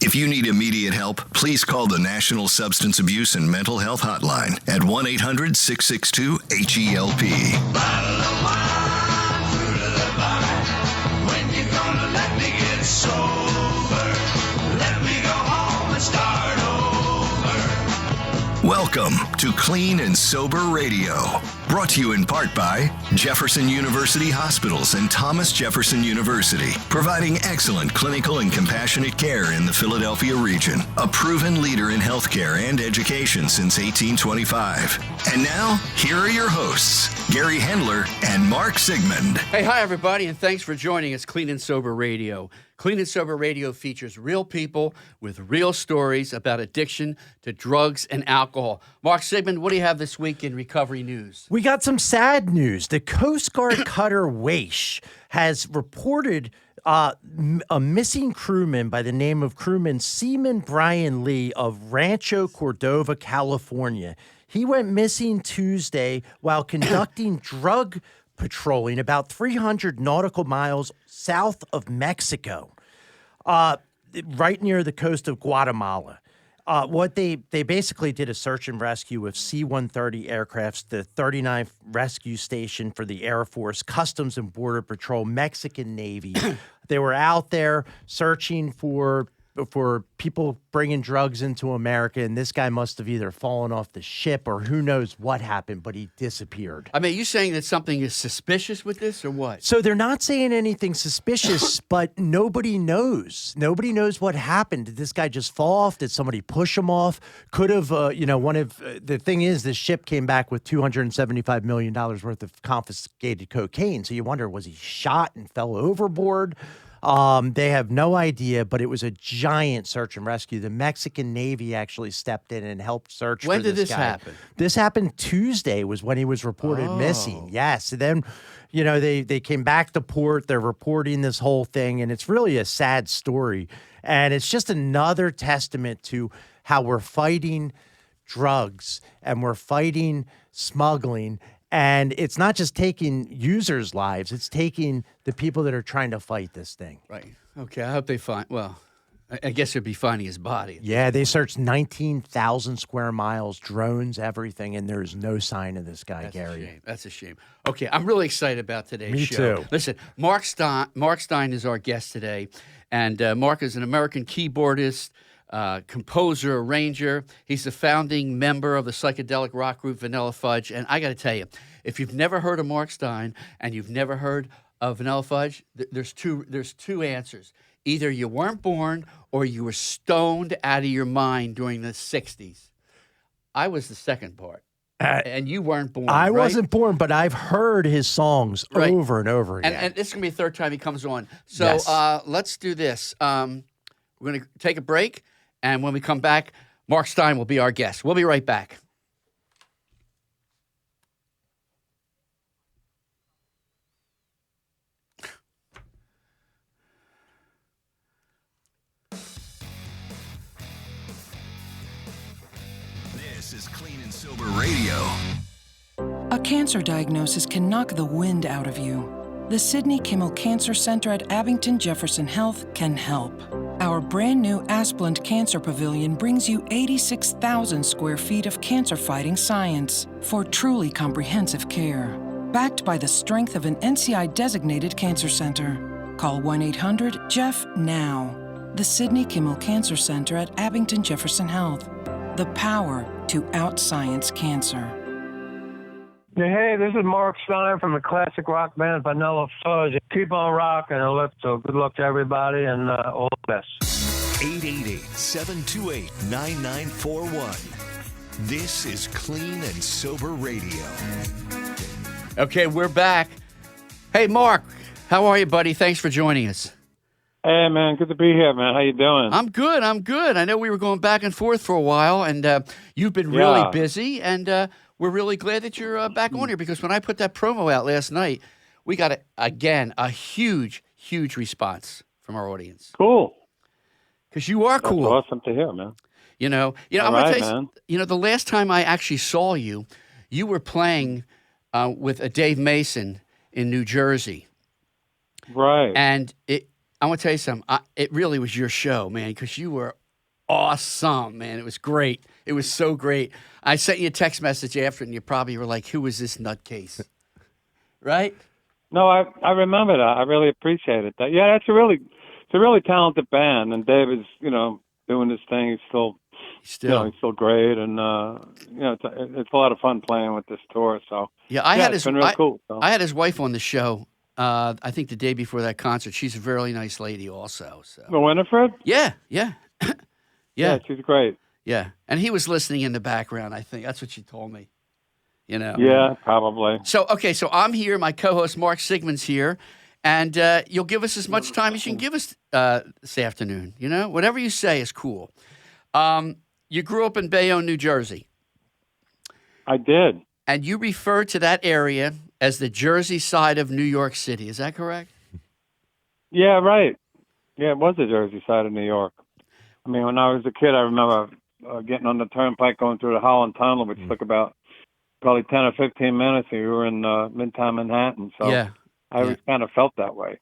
If you need immediate help, please call the National Substance Abuse and Mental Health Hotline at 1-800-662-HELP. Bottle of wine, fruit of the vine. When you gonna let me get sober? Let me go home and start over. Welcome to Clean and Sober Radio. Brought to you in part by Jefferson University Hospitals and Thomas Jefferson University, providing excellent clinical and compassionate care in the Philadelphia region. A proven leader in healthcare and education since 1825. And now, here are your hosts, Gary Hendler and Mark Sigmund. Hey, hi, everybody, and thanks for joining us, Clean and Sober Radio. Clean and Sober Radio features real people with real stories about addiction to drugs and alcohol. Mark Sigmund, what do you have this week in recovery news? We got some sad news. The Coast Guard cutter Waish has reported a missing crewman by the name of crewman Seaman Brian Lee of Rancho Cordova, California. He went missing Tuesday while conducting drug patrolling about 300 nautical miles south of Mexico, right near the coast of Guatemala. What they basically did a search and rescue with C-130 aircrafts, the 39th Rescue Station for the Air Force, Customs and Border Patrol, Mexican Navy. They were out there searching for people bringing drugs into America, and this guy must have either fallen off the ship or who knows what happened, but he disappeared. I mean, are you saying that something is suspicious with this or what? So they're not saying anything suspicious, but nobody knows. Nobody knows what happened. Did this guy just fall off? Did somebody push him off? Could have, the thing is, this ship came back with $275 million worth of confiscated cocaine. So you wonder, was he shot and fell overboard? They have no idea, but it was a giant search and rescue. The Mexican Navy actually stepped in and helped search for this guy. When did this happen? This happened Tuesday was when he was reported missing. Yes. And then, they came back to port. They're reporting this whole thing, and it's really a sad story. And it's just another testament to how we're fighting drugs and we're fighting smuggling. And it's not just taking users' lives, it's taking the people that are trying to fight this thing. Right. Okay, I hope they find, I guess it'd be finding his body. Yeah, they searched 19,000 square miles, drones, everything, and there's no sign of this guy, Gary. That's a shame. Okay, I'm really excited about today's show. Me too. Listen, Mark Stein is our guest today, and Mark is an American keyboardist, composer, arranger. He's the founding member of the psychedelic rock group Vanilla Fudge. And I got to tell you, if you've never heard of Mark Stein and you've never heard of Vanilla Fudge, there's two answers. Either you weren't born or you were stoned out of your mind during the 60s. I was the second part. And you weren't born, I right? wasn't born, but I've heard his songs over and over again. And this is going to be the third time he comes on. So Yes. Let's do this. We're going to take a break. And when we come back, Mark Stein will be our guest. We'll be right back. This is Clean and Sober Radio. A cancer diagnosis can knock the wind out of you. The Sidney Kimmel Cancer Center at Abington Jefferson Health can help. Our brand new Asplund Cancer Pavilion brings you 86,000 square feet of cancer-fighting science for truly comprehensive care. Backed by the strength of an NCI-designated cancer center. Call 1-800-JEFF now. The Sidney Kimmel Cancer Center at Abington Jefferson Health. The power to out-science cancer. Hey, this is Mark Stein from the classic rock band Vanilla Fudge. Keep on rocking, so good luck to everybody and all the best. 888-728-9941. This is Clean and Sober Radio. Okay, we're back. Hey, Mark, how are you, buddy? Thanks for joining us. Hey, man, good to be here, man. How you doing? I'm good. I know we were going back and forth for a while, and you've been really busy, and we're really glad that you're back on here, because when I put that promo out last night, we got, a huge, huge response from our audience. Cool. Because you are cool. That's awesome to hear, man. I'm going to tell you, the last time I actually saw you, you were playing with a Dave Mason in New Jersey. Right. And I want to tell you something. It really was your show, man, because you were awesome, man. It was great. It was so great. I sent you a text message after, and you probably were like, "Who is this nutcase?" Right? No, I remember that. I really appreciated that. Yeah, it's a really talented band, and Dave is, doing his thing. He's still, he's still great, and it's a lot of fun playing with this tour. So it's been real cool. So. I had his wife on the show. I think the day before that concert. She's a very nice lady, also. So. Winifred? Yeah. Yeah, she's great. Yeah, and he was listening in the background. I think that's what she told me. Yeah, probably. So I'm here. My co-host Mark Sigmund's here, and you'll give us as much time as you can give us this afternoon. Whatever you say is cool. You grew up in Bayonne, New Jersey. I did. And you refer to that area as the Jersey side of New York City. Is that correct? Yeah, right. Yeah, it was the Jersey side of New York. I mean, when I was a kid, I remember getting on the turnpike going through the Holland Tunnel, which took about probably 10 or 15 minutes, and we were in Midtown Manhattan. So I always kind of felt that way,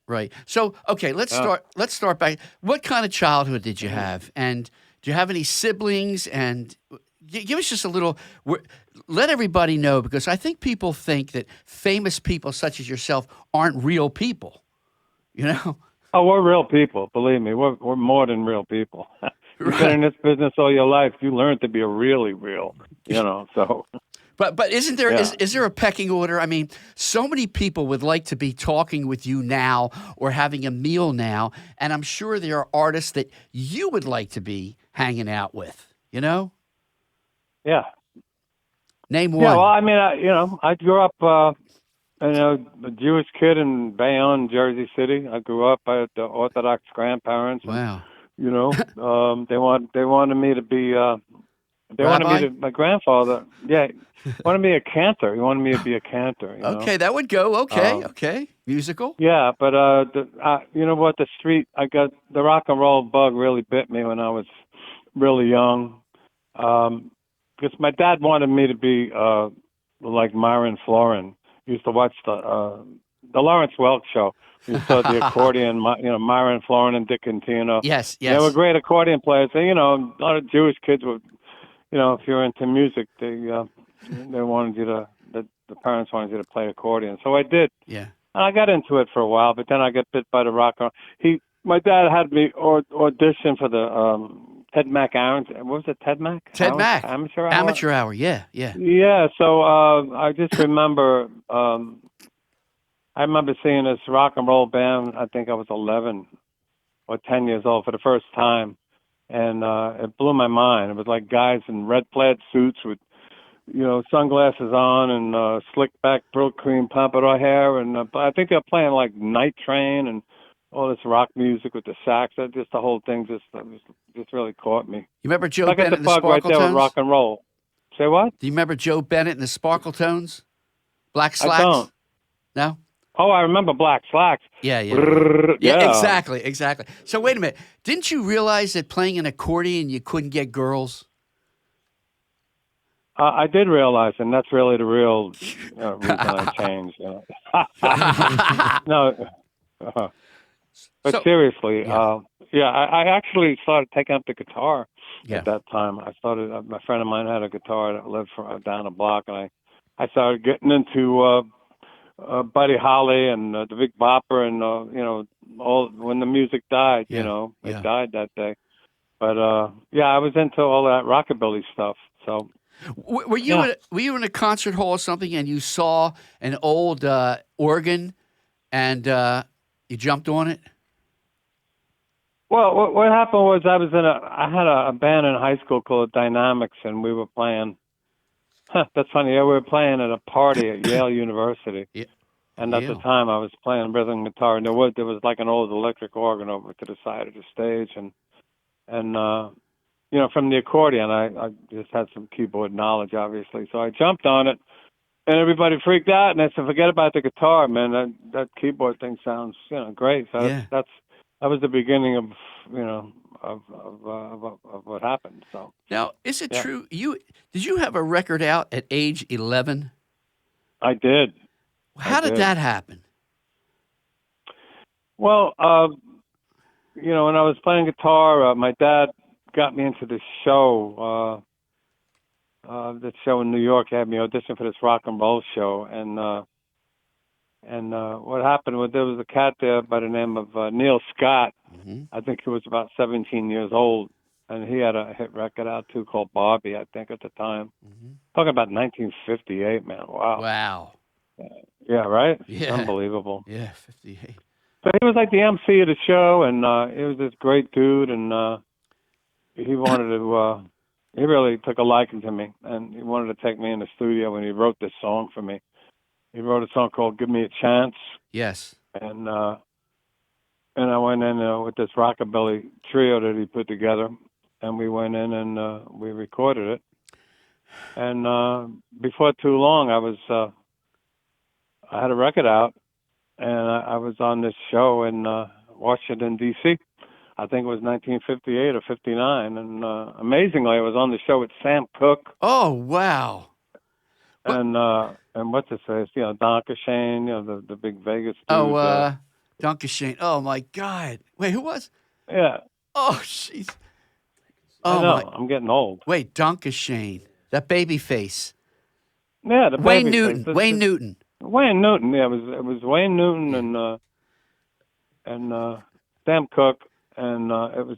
Right. So, okay, let's start back. What kind of childhood did you have? And do you have any siblings? And give us just a little, let everybody know, because I think people think that famous people such as yourself aren't real people, Oh, we're real people. Believe me, we're more than real people. You've been in this business all your life. You learn to be really real, so... But isn't there is there a pecking order? I mean, so many people would like to be talking with you now or having a meal now, and I'm sure there are artists that you would like to be hanging out with. Yeah. Name one. Yeah. Well, I mean, I grew up, a Jewish kid in Bayonne, Jersey City. I grew up. I had the Orthodox grandparents. Wow. And, they wanted me to be. They Rabbi? wanted me to. My grandfather, wanted me a cantor. He wanted me to be a cantor. Okay, that would go. Okay, musical. Yeah, but you know what? I got the rock and roll bug really bit me when I was really young, because my dad wanted me to be like Myron Florin. He used to watch the Lawrence Welk show. You saw the accordion, Myron Florin and Dick Contino. Yes. They were great accordion players. And, a lot of Jewish kids would. If you're into music, they wanted you to. The parents wanted you to play accordion, so I did. Yeah. And I got into it for a while, but then I got bit by the rock. My dad had me audition for the Ted Mack Aaron. What was it, Ted Mack? Ted Mack. Amateur Hour. Amateur Hour. Yeah. Yeah. So I just remember. I remember seeing this rock and roll band. I think I was 11 or 10 years old for the first time. And it blew my mind. It was like guys in red plaid suits with, sunglasses on and slick back Brill cream pompadour hair. And I think they're playing like Night Train and all this rock music with the sax. Just the whole thing just really caught me. You remember Joe I got Bennett the and the bug right Sparkle there Tones? with rock and roll. Say what? Do you remember Joe Bennett and the Sparkle Tones? Black Slacks? I don't. No? Oh, I remember Black Slacks. Yeah. Brrr, Yeah, exactly. So wait a minute. Didn't you realize that playing an accordion you couldn't get girls? I did realize, and that's really the real reason I changed. No, but seriously, I actually started taking up the guitar at that time. I started. My friend of mine had a guitar that lived down the block, and I started getting into Buddy Holly and the Big Bopper, and all when the music died. It died that day. But I was into all that rockabilly stuff. So. Were you in a concert hall or something, and you saw an old organ, and you jumped on it? Well, what happened was I had a band in high school called Dynamics, and we were playing. That's funny. Yeah, we were playing at a party at Yale University, and at the time I was playing rhythm guitar, and there was like an old electric organ over to the side of the stage, and from the accordion, I just had some keyboard knowledge, obviously. So I jumped on it, and everybody freaked out, and I said, "Forget about the guitar, man. That keyboard thing sounds, great." So that was the beginning of, of what happened. So now, is it true? Did you have a record out at age 11? I did. How did that happen? Well, when I was playing guitar, my dad got me into this show. This show in New York. He had me audition for this rock and roll show, and what happened was there was a cat there by the name of Neil Scott. Mm-hmm. I think he was about 17 years old, and he had a hit record out too called Barbie, I think, at the time. Mm-hmm. Talking about 1958, man. Wow. Wow. Yeah, right? Yeah. Unbelievable. Yeah, 58. So he was like the MC of the show, and he was this great dude, and he wanted to, he really took a liking to me, and he wanted to take me in the studio, and he wrote this song for me. He wrote a song called "Give Me a Chance," Yes. and I went in with this rockabilly trio that he put together, and we went in and we recorded it. And before too long, I had a record out, and I was on this show in Washington D.C. I think it was 1958 or 59, and amazingly, I was on the show with Sam Cooke. Oh, wow. And what's his face? Donka Shane, the big Vegas dude. Oh, Duncan Shane. Oh, my God. Wait, who was? Yeah. Oh, jeez. I Oh, know. I'm getting old. Wait, Duncan Shane. That baby face. Yeah, the Wayne baby Newton. face. Wayne Newton. Wayne Newton. Yeah, it was Wayne Newton and Sam Cooke, and it was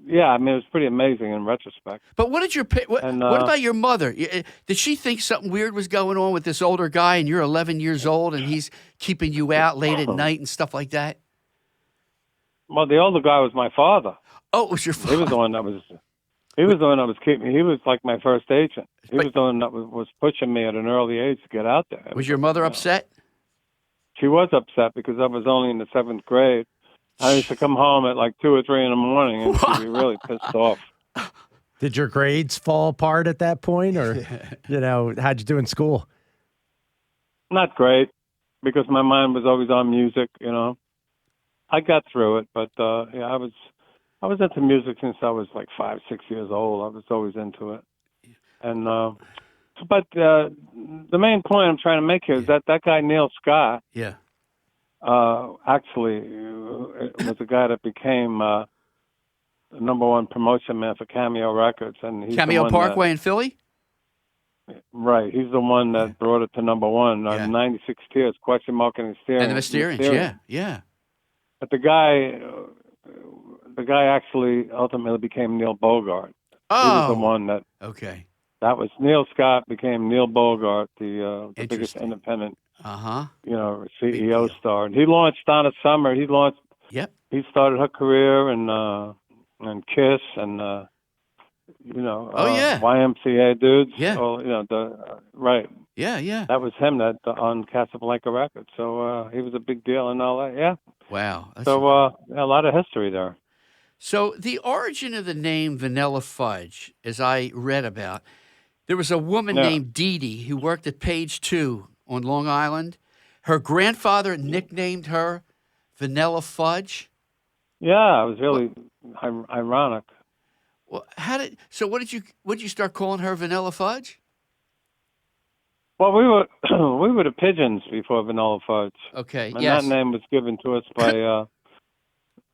it was pretty amazing in retrospect. But what did what about your mother? Did she think something weird was going on with this older guy, and you're 11 years old, and he's keeping you out late at night and stuff like that? Well, the older guy was my father. Oh, it was your father. He was the one that was. He was the one that was keeping me. He was like my first agent. He was the one that was pushing me at an early age to get out there. Was your mother upset? She was upset because I was only in the 7th grade. I used to come home at like 2 or 3 in the morning, and she'd be really pissed off. Did your grades fall apart at that point, or how'd you do in school? Not great, because my mind was always on music. I got through it, but I was into music since I was like 5, 6 years old. I was always into it, and but the main point I'm trying to make here is that guy Neil Scott, actually was a guy that became the #1 promotion man for Cameo Records, and he's Cameo Parkway in Philly. Right, he's the one that brought it to #1. 96 Tears, Question Mark and And the Mysterians. Yeah. But the guy actually ultimately became Neil Bogart. Oh, he was the one that. Okay. That was Neil Scott became Neil Bogart, the biggest independent, CEO star. And he launched Donna Summer. He started her career and Kiss and YMCA dudes. Yeah. Right. Yeah. That was him on Casablanca Records. So he was a big deal in LA. Yeah. Wow. So a lot of history there. So the origin of the name Vanilla Fudge, as I read about, there was a woman named Dee Dee who worked at Page 2 on Long Island. Her grandfather nicknamed her Vanilla Fudge. Yeah, it was really ironic. Well, what did you start calling her, Vanilla Fudge? Well, we were the Pigeons before Vanilla Fudge. Okay. And yes. that name was given to us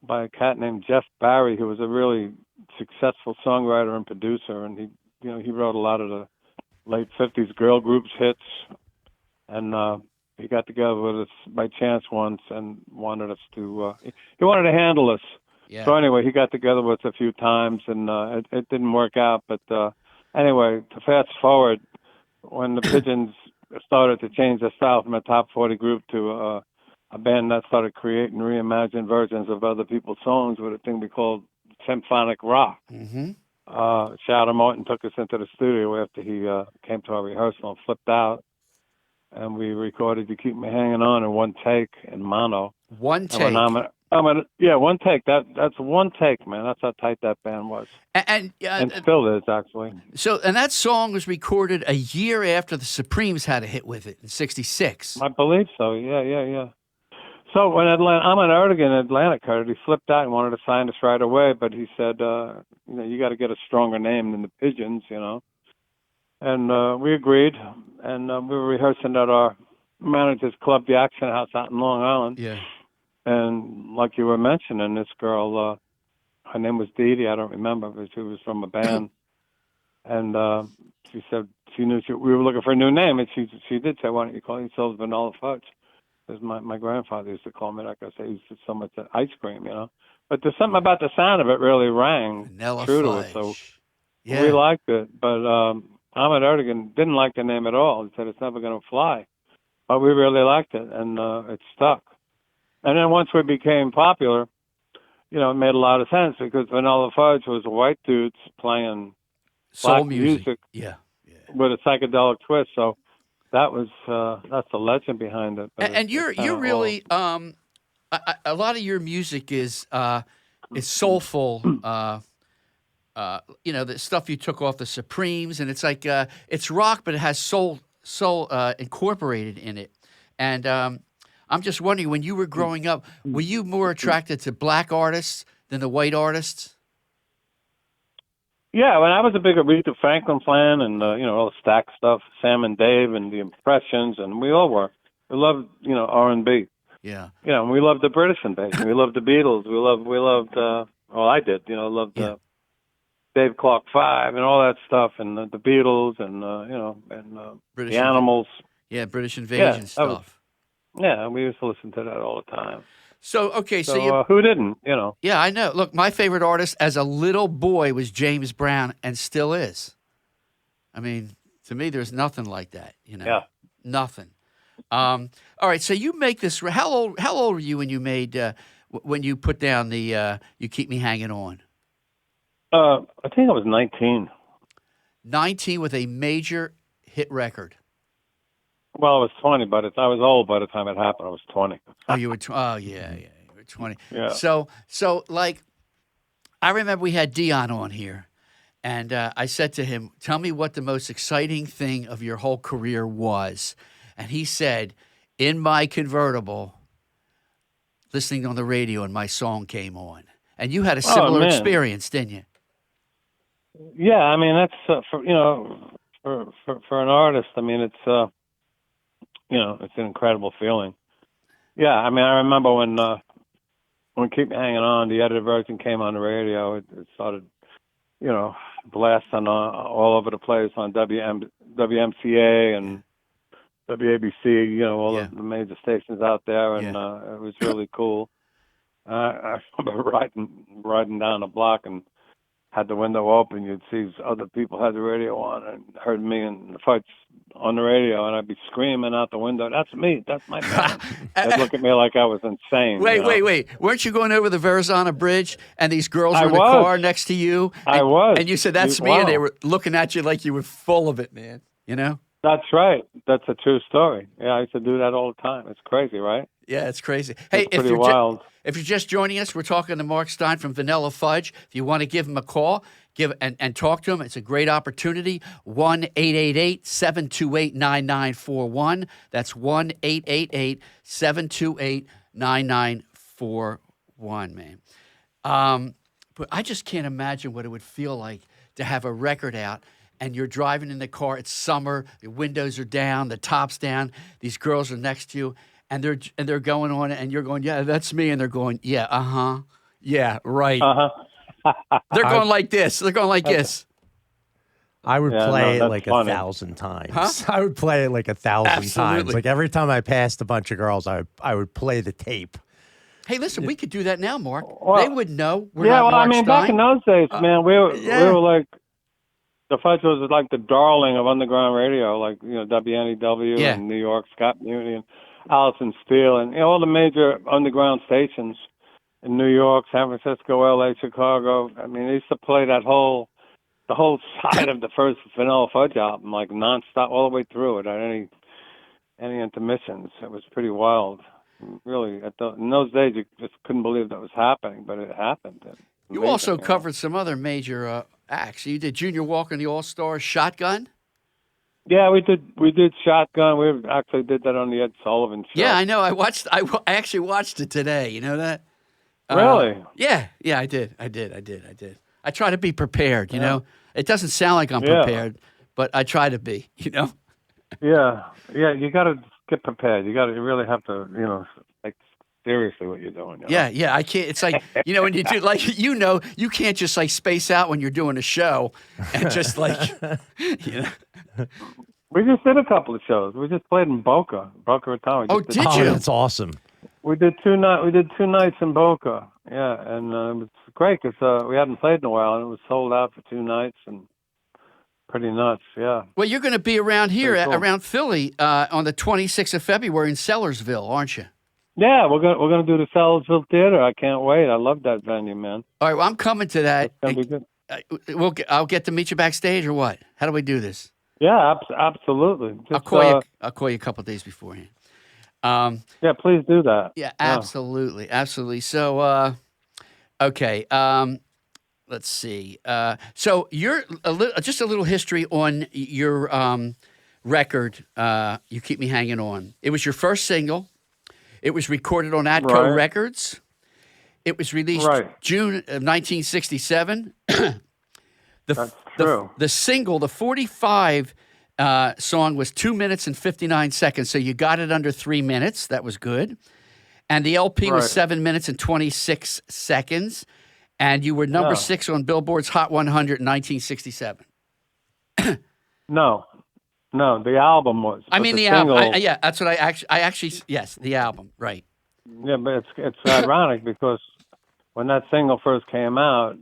by a cat named Jeff Barry, who was a really successful songwriter and producer, and he wrote a lot of the late '50s girl groups hits, and he got together with us by chance once and wanted us to. He wanted to handle us. Yeah. So anyway, he got together with us a few times, and it didn't work out. But anyway, to fast forward, when the Pigeons started to change their style from a top 40 group to a band that started creating reimagined versions of other people's songs with a thing we called symphonic rock. Mm-hmm. Shadow Martin took us into the studio after he came to our rehearsal and flipped out, and we recorded "You Keep Me Hanging On" in one take in mono. One take. One take. That's one take, man. That's how tight that band was, and still is actually. So, and that song was recorded a year after the Supremes had a hit with it in '66. I believe so. Yeah. So when Ahmet Ertegun in Atlantic heard it, he flipped out and wanted to sign us right away. But he said, you got to get a stronger name than the Pigeons, And we agreed, and we were rehearsing at our manager's club, the Action House, out in Long Island. Yeah. And like you were mentioning, this girl, her name was Dee Dee. I don't remember, but she was from a band. And she said she knew we were looking for a new name, and she did say, "Why don't you call yourselves Vanilla Fudge?" Because my grandfather used to call me, like I say, he used to so much ice cream, you know. But there's something about the sound of it really rang Vanilla true Fudge. to us, so Yeah. we liked it. But Ahmed Erdogan didn't like the name at all. He said it's never going to fly. But we really liked it, and it stuck. And then once we became popular, you know, it made a lot of sense because Vanilla Fudge was white dudes playing Soul black music. Yeah. with a psychedelic twist. So that was that's the legend behind it. But And you're really a lot of your music is soulful. You know, the stuff you took off the Supremes, and it's like it's rock, but it has soul incorporated in it. And I'm just wondering, when you were growing up, were you more attracted to black artists than the white artists? Yeah, when I was a big Aretha Franklin fan, and you know, all the Stack stuff, Sam and Dave, and the Impressions, and we all were. We loved, you know, R&B. Yeah. You know, and we loved the British invasion. We loved the Beatles. We loved. Well, I did. You know, loved Dave Clark 5 and all that stuff, and the Beatles, and you know, and British the Animals. Yeah, British invasion stuff. Yeah, we used to listen to that all the time. So okay, so So who didn't? You know. yeah, I know. Look, my favorite artist as a little boy was James Brown, and still is. I mean, to me, there's nothing like that. You know, Yeah. nothing. All right, so you make this. How old were you when you made when you put down the "You Keep Me Hanging On"? I think I was 19. 19 with a major hit record. Well, I was 20, but I was old by the time it happened. I was 20. Oh, you were. Oh, yeah, you were 20. Yeah. So like, I remember we had Dion on here, and I said to him, "Tell me what the most exciting thing of your whole career was," and he said, "In my convertible, listening on the radio, and my song came on." And you had a similar man. experience, didn't you? Yeah, I mean that's for you know for an artist. I mean it's you know it's an incredible feeling. Yeah, I mean I remember when Keep Me Hanging On, the edited version came on the radio. It started you know blasting all over the place on WMCA and WABC. You know all the major stations out there, and it was really cool. I remember riding down the block and had the window open. You'd see other people had the radio on and heard me and the Fudge on the radio, and I'd be screaming out the window, "That's me! That's my band!" They'd look at me like I was insane. Wait! Weren't you going over the Verrazano Bridge and these girls were in the car next to you? And, I was, and you said, "That's me," and they were looking at you like you were full of it, man. You know? That's right. That's a true story. Yeah, I used to do that all the time. It's crazy, right? Yeah, it's crazy. Hey, it's pretty wild. If you're just joining us, we're talking to Mark Stein from Vanilla Fudge. If you want to give him a call, and talk to him, it's a great opportunity. 1-888-728-9941. That's 1-888-728-9941, man. But I just can't imagine what it would feel like to have a record out and you're driving in the car. It's summer. The windows are down. The top's down. These girls are next to you. And they're going on it, and you're going, "Yeah, that's me," and they're going, "Yeah, yeah, right." They're going like this. They're going like this. I would play it like funny. 1,000 times. Huh? I would play it like 1,000 times. Absolutely. Like every time I passed a bunch of girls, I would play the tape. Hey, listen, we could do that now, Mark. Well, they would know. We're yeah, not well, Mark I mean, Stein. back in those days, man, we were like, the Fudge was like the darling of underground radio, like, you know, WNEW and New York, Scott Muni and Allison Steele, and you know, all the major underground stations in New York, San Francisco, LA, Chicago. I mean, they used to play the whole side of the first Vanilla Fudge album, like nonstop, all the way through it, at any intermissions. It was pretty wild. Really, in those days, you just couldn't believe that was happening, but it happened. You also covered some other major acts. You did Junior Walker and the All-Stars, Shotgun. Yeah, we did Shotgun. We actually did that on the Ed Sullivan show. Yeah, I know. I actually watched it today. You know that? Really? Yeah, I did. I try to be prepared. You know, it doesn't sound like I'm prepared, but I try to be. You know? Yeah. You got to get prepared. You really have to, you know, like seriously what you're doing. You know? Yeah, yeah. I can't. It's like when you do you can't just like space out when you're doing a show and just like We just did a couple of shows. We just played in Boca Raton. Oh, did Oh, you? that's awesome. We did two nights in Boca. Yeah, and it was great because we hadn't played in a while, and it was sold out for 2 nights and pretty nuts. Yeah. Well, you're going to be around here, Pretty cool. around Philly, on the 26th of February in Sellersville, aren't you? Yeah, we're gonna do the Sellersville Theater. I can't wait. I love that venue, man. All right, well, I'm coming to that. It's gonna be good. I'll get to meet you backstage, or what? How do we do this? Yeah, absolutely. Just, I'll call you. I'll call you a couple of days beforehand. Yeah, please do that. Yeah, absolutely, absolutely. So, okay. Let's see. So you're just a little history on your record. You Keep Me Hanging On. It was your first single. It was recorded on Atco Records. It was released June of 1967. That's true. The single, the 45 song, was 2 minutes and 59 seconds. So you got it under 3 minutes. That was good. And the LP was 7 minutes and 26 seconds. And you were number 6 on Billboard's Hot 100 in 1967. No, the album was. I mean, the album. Yeah, that's what I actually, yes, the album, right. Yeah, but it's ironic because when that single first came out,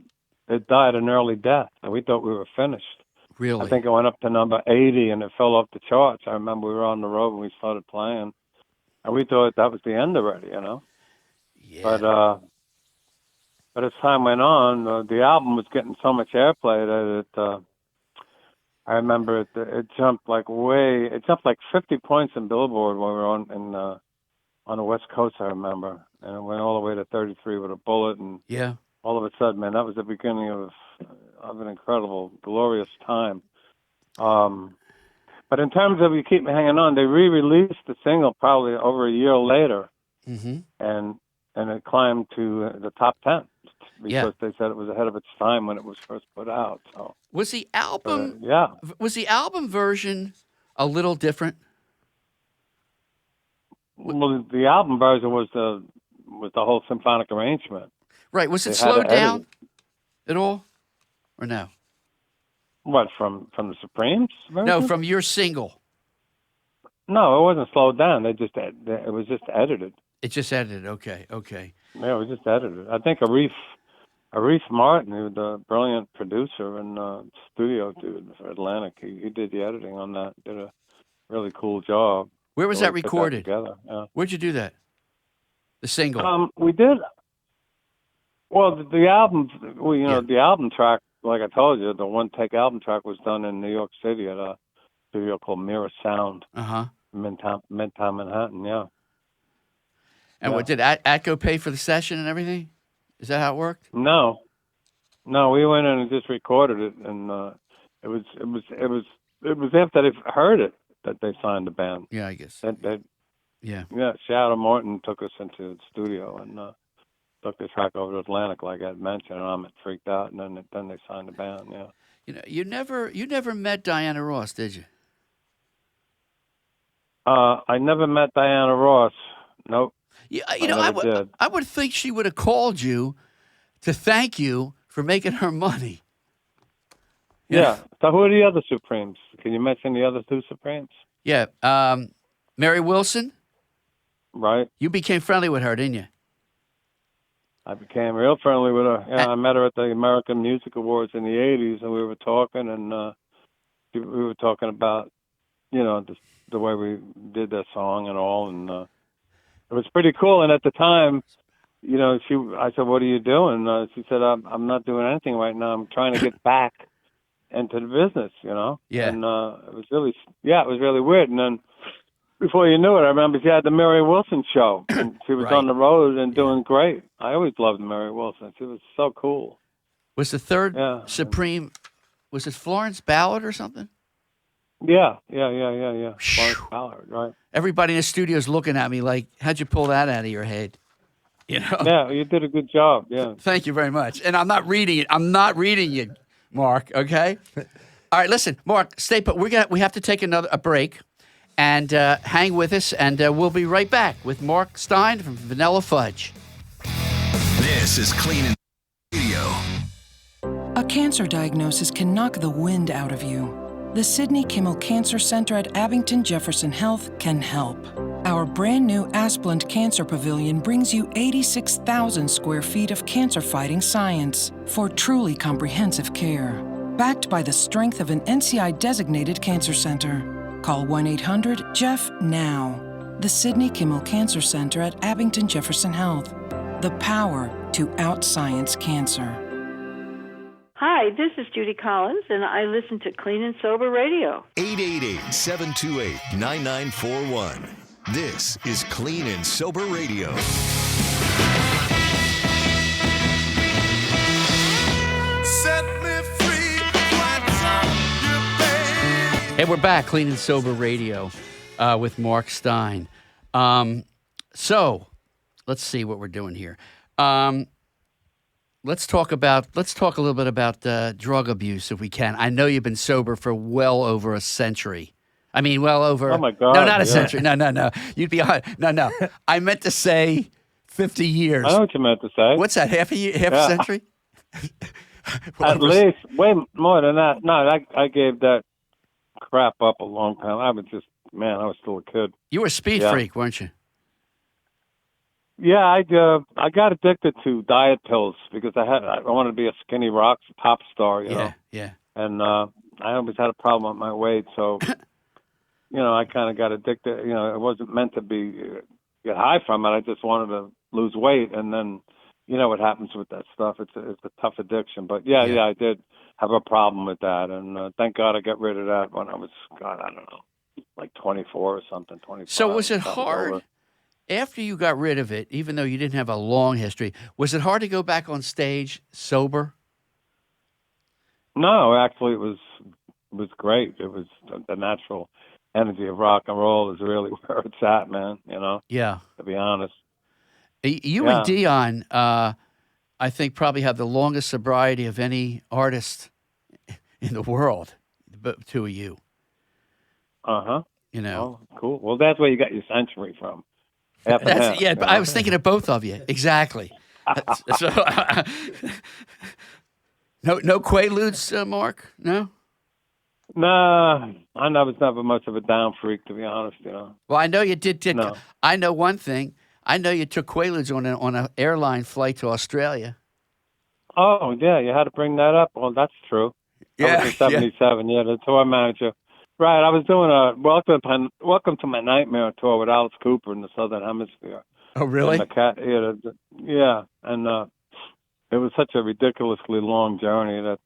it died an early death, and we thought we were finished. Really? I think it went up to number 80, and it fell off the charts. I remember we were on the road when we started playing, and we thought that was the end already, you know? Yeah. But as time went on, the album was getting so much airplay that I remember it jumped like 50 points in Billboard when we were on the West Coast, I remember. And it went all the way to 33 with a bullet. And all of a sudden, man, that was the beginning of an incredible, glorious time. But in terms of You Keep Me Hanging On, they re-released the single probably over a year later. Mm-hmm. And it climbed to the top 10 because they said it was ahead of its time when it was first put out. So was the album? Was the album version a little different? Well, the album version was the whole symphonic arrangement. Right. Was it slowed down at all, or no? What, from the Supremes version? No, from your single. No, it wasn't slowed down. It was just edited. It just edited. Okay. Yeah, it was just edited. I think Arif Martin, who was the brilliant producer and studio dude for Atlantic, he did the editing on that. Did a really cool job. Where was that recorded? Together. Yeah. Where'd you do that? The single. We did. Well, the album. The album track, like I told you, the one take album track was done in New York City at a studio called Mirror Sound. Midtown Manhattan. Yeah. And what did Atco pay for the session and everything? Is that how it worked? No, we went in and just recorded it, and it was after they heard it that they signed the band. Yeah, I guess. Shadow Morton took us into the studio and took the track over to Atlantic, like I mentioned, and I'm freaked out, and then they signed the band. Yeah. You never met Diana Ross, did you? I never met Diana Ross. Nope. Yeah, I would think she would have called you to thank you for making her money. Yeah. So who are the other Supremes? Can you mention the other 2 Supremes? Yeah. Mary Wilson. Right. You became friendly with her, didn't you? I became real friendly with her. Yeah, I met her at the American Music Awards in the 80s, and we were talking, and we were talking about, the way we did that song and all, and it was pretty cool. And at the time, I said, "What are you doing?" She said, "I'm not doing anything right now. I'm trying to get back into the business, Yeah. And it was really weird. And then before you knew it, I remember she had the Mary Wilson show, and she was on the road and doing great. I always loved Mary Wilson. She was so cool. Was the third Supreme? Was it Florence Ballard or something? Yeah. Florence Ballard, right? Everybody in the studio is looking at me like, "How'd you pull that out of your head?" Yeah, you did a good job. Yeah. Thank you very much. And I'm not reading it. I'm not reading you, Mark. Okay. All right. Listen, Mark, stay put. We have to take a break, And hang with us, and we'll be right back with Mark Stein from Vanilla Fudge. This is Clean and Radio. A cancer diagnosis can knock the wind out of you. The Sidney Kimmel Cancer Center at Abington Jefferson Health can help. Our brand new Asplund Cancer Pavilion brings you 86,000 square feet of cancer-fighting science for truly comprehensive care. Backed by the strength of an NCI-designated cancer center. Call 1-800-JEFF now. The Sidney Kimmel Cancer Center at Abington Jefferson Health. The power to out-science cancer. Hi, this is Judy Collins, and I listen to Clean and Sober Radio. 888-728-9941. This is Clean and Sober Radio. Set me free, what's on you, babe? Hey, we're back, Clean and Sober Radio, with Mark Stein. So, let's see what we're doing here. Let's talk a little bit about drug abuse, if we can. I know you've been sober for well over a century. I mean, well over. Oh my God! No, not a yeah. century. No. You'd be on. No. I meant to say 50 years. I know what you meant to say. What's that? Half a Yeah. century? At least way more than that. No, I gave that crap up a long time. I was still a kid. You were a speed freak, weren't you? Yeah, I got addicted to diet pills because I wanted to be a skinny rock pop star, you know. Yeah. And I always had a problem with my weight, so I kind of got addicted. It wasn't meant to get high from it. I just wanted to lose weight, and then what happens with that stuff. It's a tough addiction. But yeah, I did have a problem with that, and thank God I got rid of that when I was, I don't know, like 24 or something, 25. So was it something hard? over. After you got rid of it, even though you didn't have a long history, was it hard to go back on stage sober? No, actually, it was great. It was the natural energy of rock and roll is really where it's at, man. Yeah. To be honest. You and Dion, I think, probably have the longest sobriety of any artist in the world. The two of you. Uh-huh. Oh, cool. Well, that's where you got your century from. But I was thinking of both of you. Exactly. So, no Quaaludes, Mark? No? Nah, I was never much of a down freak, to be honest, Well, I know you did. No. I know one thing. I know you took Quaaludes on an airline flight to Australia. Oh, yeah, you had to bring that up. Well, that's true. That was in 77, the tour manager. Right, I was doing a Welcome to My Nightmare tour with Alice Cooper in the Southern Hemisphere. Oh, really? And and it was such a ridiculously long journey that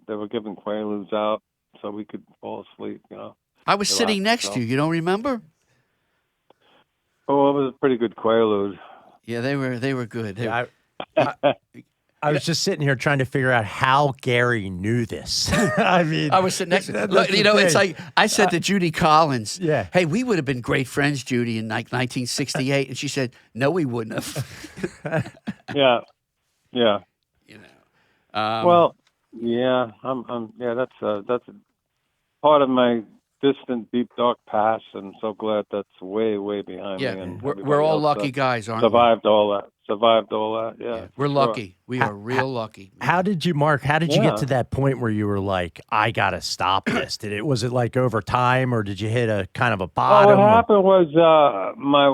they were giving Quaaludes out so we could fall asleep, I was sitting next to you. You don't remember? Oh, it was a pretty good Quaalude. Yeah, they were good. I was just sitting here trying to figure out how Gary knew this. I mean, I was sitting next to him. Look, it's like I said to Judy Collins, hey, we would have been great friends, Judy, in like 1968. And she said, no, we wouldn't have. Yeah. Well, that's a part of my distant, deep, dark past, and so glad that's way, way behind me. And we're all lucky guys, aren't survived all that. Yeah. We're lucky. We are real lucky. How did you, Mark? How did you get to that point where you were like, I gotta stop this? Was it like over time, or did you hit a kind of a bottom? What happened was my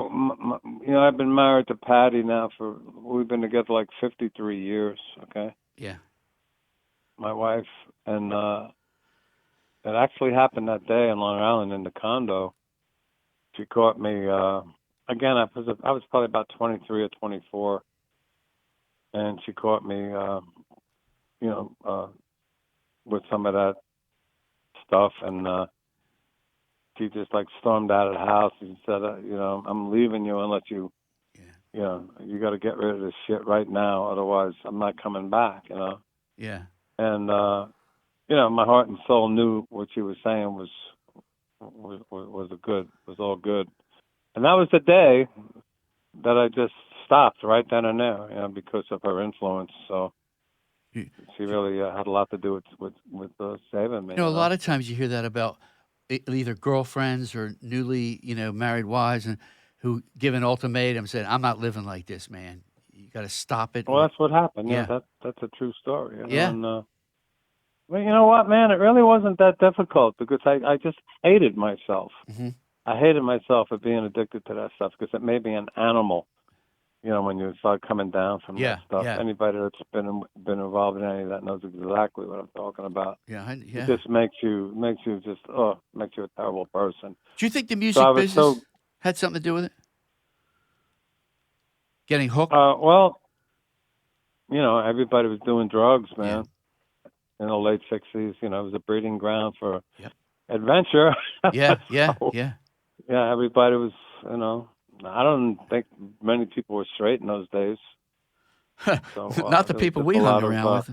I've been married to Patty now we've been together like 53 years. Okay. Yeah. My wife, and it actually happened that day in Long Island in the condo. She caught me. Again, I was probably about 23 or 24, and she caught me, with some of that stuff, and she just like stormed out of the house and said, I'm leaving you unless you, you got to get rid of this shit right now, otherwise I'm not coming back, Yeah. And my heart and soul knew what she was saying was all good. And that was the day that I just stopped right then and there, because of her influence. So she really had a lot to do with saving me. A lot of times you hear that about either girlfriends or newly, married wives, and who give an ultimatum, saying, "I'm not living like this, man. You got to stop it." Well, that's what happened. Yeah. That's a true story. Yeah. And, well, you know what, man? It really wasn't that difficult because I just hated myself. Mm-hmm. I hated myself for being addicted to that stuff because it made me an animal. When you start coming down from that stuff. Yeah. Anybody that's been involved in any of that knows exactly what I'm talking about. Yeah. It just makes you just makes you a terrible person. Do you think the music business had something to do with it? Getting hooked? Well, everybody was doing drugs, man. In the late '60s, it was a breeding ground for adventure. Yeah. Everybody was, I don't think many people were straight in those days. So, Not the people we hung around with.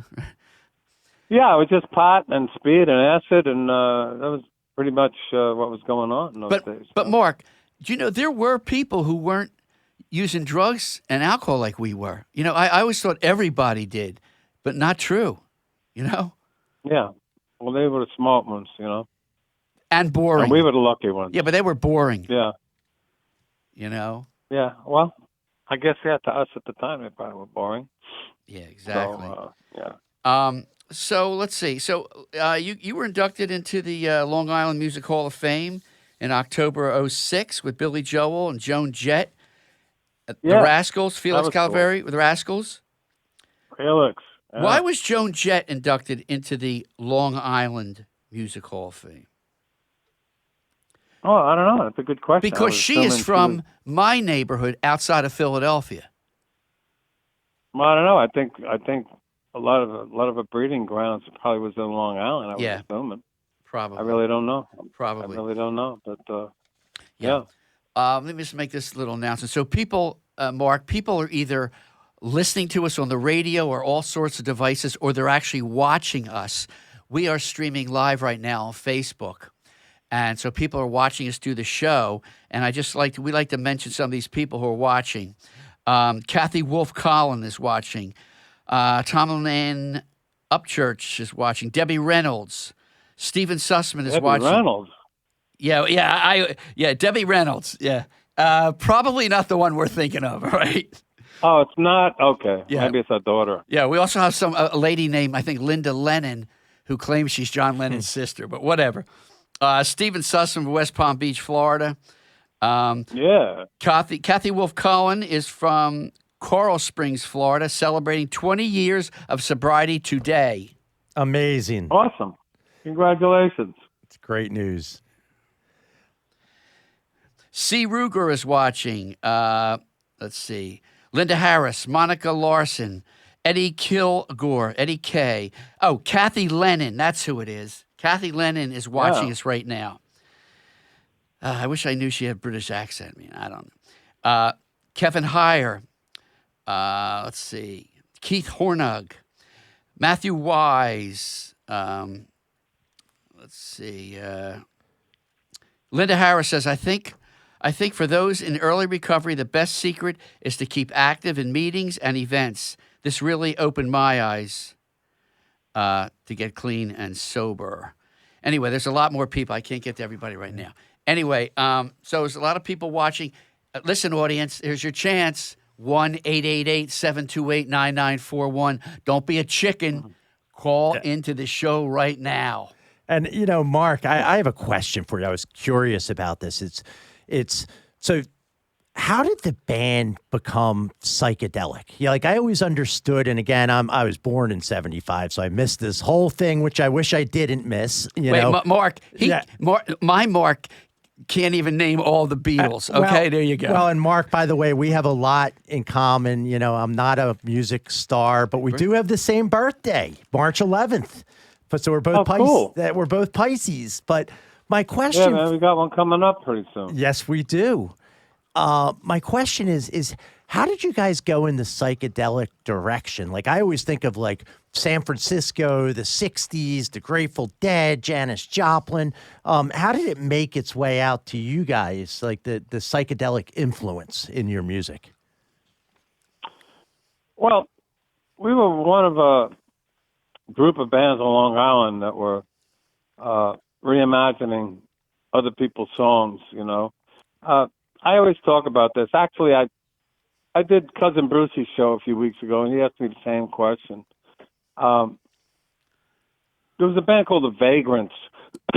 Yeah, it was just pot and speed and acid, and that was pretty much what was going on in those days. But Mark, do you know there were people who weren't using drugs and alcohol like we were? I always thought everybody did, but not true. Yeah. Well, they were the smart ones, And boring. And we were the lucky ones. Yeah, but they were boring. Yeah. Yeah, well, I guess, to us at the time, they probably were boring. Yeah, exactly. So, So let's see. So you were inducted into the Long Island Music Hall of Fame in October '06 with Billy Joel and Joan Jett. The Rascals, Felix Calveri with the Rascals. Felix. Yeah. Why was Joan Jett inducted into the Long Island Music Hall of Fame? Oh, I don't know. That's a good question. Because she is from my neighborhood outside of Philadelphia. Well, I don't know. I think a lot of a breeding grounds probably was in Long Island. I was assuming. Probably. I really don't know. Probably. I really don't know. But let me just make this little announcement. So people, Mark, people are either listening to us on the radio or all sorts of devices, or they're actually watching us. We are streaming live right now on Facebook. And so people are watching us do the show. And we like to mention some of these people who are watching. Kathy Wolf Collin is watching. Tomlin Upchurch is watching. Debbie Reynolds. Stephen Sussman is watching. Debbie Reynolds? Yeah, Debbie Reynolds. Yeah. Probably not the one we're thinking of, right? Oh, it's not? Okay. Yeah. Maybe it's her daughter. Yeah, we also have a lady named, I think, Linda Lennon, who claims she's John Lennon's sister, but whatever. Stephen Sussman from West Palm Beach, Florida. Kathy Wolf Cohen is from Coral Springs, Florida, celebrating 20 years of sobriety today. Amazing. Awesome. Congratulations. It's great news. C. Ruger is watching. Let's see. Linda Harris, Monica Larson, Eddie Kilgore, Eddie K. Oh, Kathy Lennon. That's who it is. Kathy Lennon is watching us right now. I wish I knew she had a British accent. I don't know. Kevin Heyer. Let's see. Keith Hornug. Matthew Wise. Let's see. Linda Harris says, I think for those in early recovery, the best secret is to keep active in meetings and events. This really opened my eyes to get clean and sober. Anyway, there's a lot more people. I can't get to everybody right now. Anyway, so there's a lot of people watching. Listen, audience, here's your chance. 1-888-728-9941. Don't be a chicken. Call into the show right now. And, Mark, I have a question for you. I was curious about this. It's so how did the band become psychedelic? Yeah, I always understood, and again, I was born in '75, so I missed this whole thing, which I wish I didn't miss. Mark, my Mark can't even name all the Beatles. Okay, there you go. Well, and Mark, by the way, we have a lot in common. I'm not a music star, but we do have the same birthday, March 11th. So we're both cool. We're both Pisces. But my question, man, we got one coming up pretty soon. Yes, we do. My question is how did you guys go in the psychedelic direction? I always think of San Francisco, the 60s, the Grateful Dead, Janis Joplin. How did it make its way out to you guys, the psychedelic influence in your music? Well, we were one of a group of bands on Long Island that were reimagining other people's songs, you know. I always talk about this. Actually, I did Cousin Brucey's show a few weeks ago, and he asked me the same question. There was a band called The Vagrants,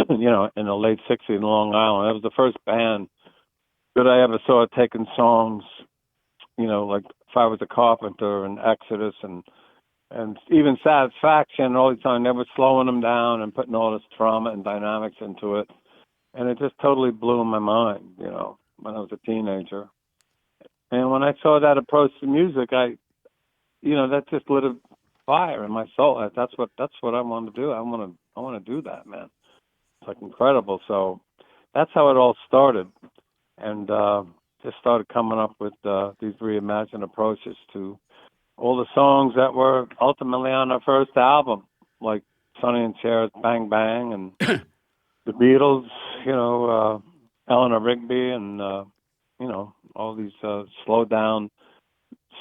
you know, in the late 60s in Long Island. That was the first band that I ever saw taking songs, you know, like If I Was a Carpenter and Exodus and even Satisfaction, all the time, never slowing them down and putting all this drama and dynamics into it. And it just totally blew my mind, you know, when I was a teenager. And when I saw that approach to music, that just lit a fire in my soul. That's what I want to do. I want to do that, man. It's like incredible. So that's how it all started, and just started coming up with these reimagined approaches to all the songs that were ultimately on our first album, like Sonny and Cher's Bang Bang and the Beatles, you know, Eleanor Rigby and, you know, all these slowed down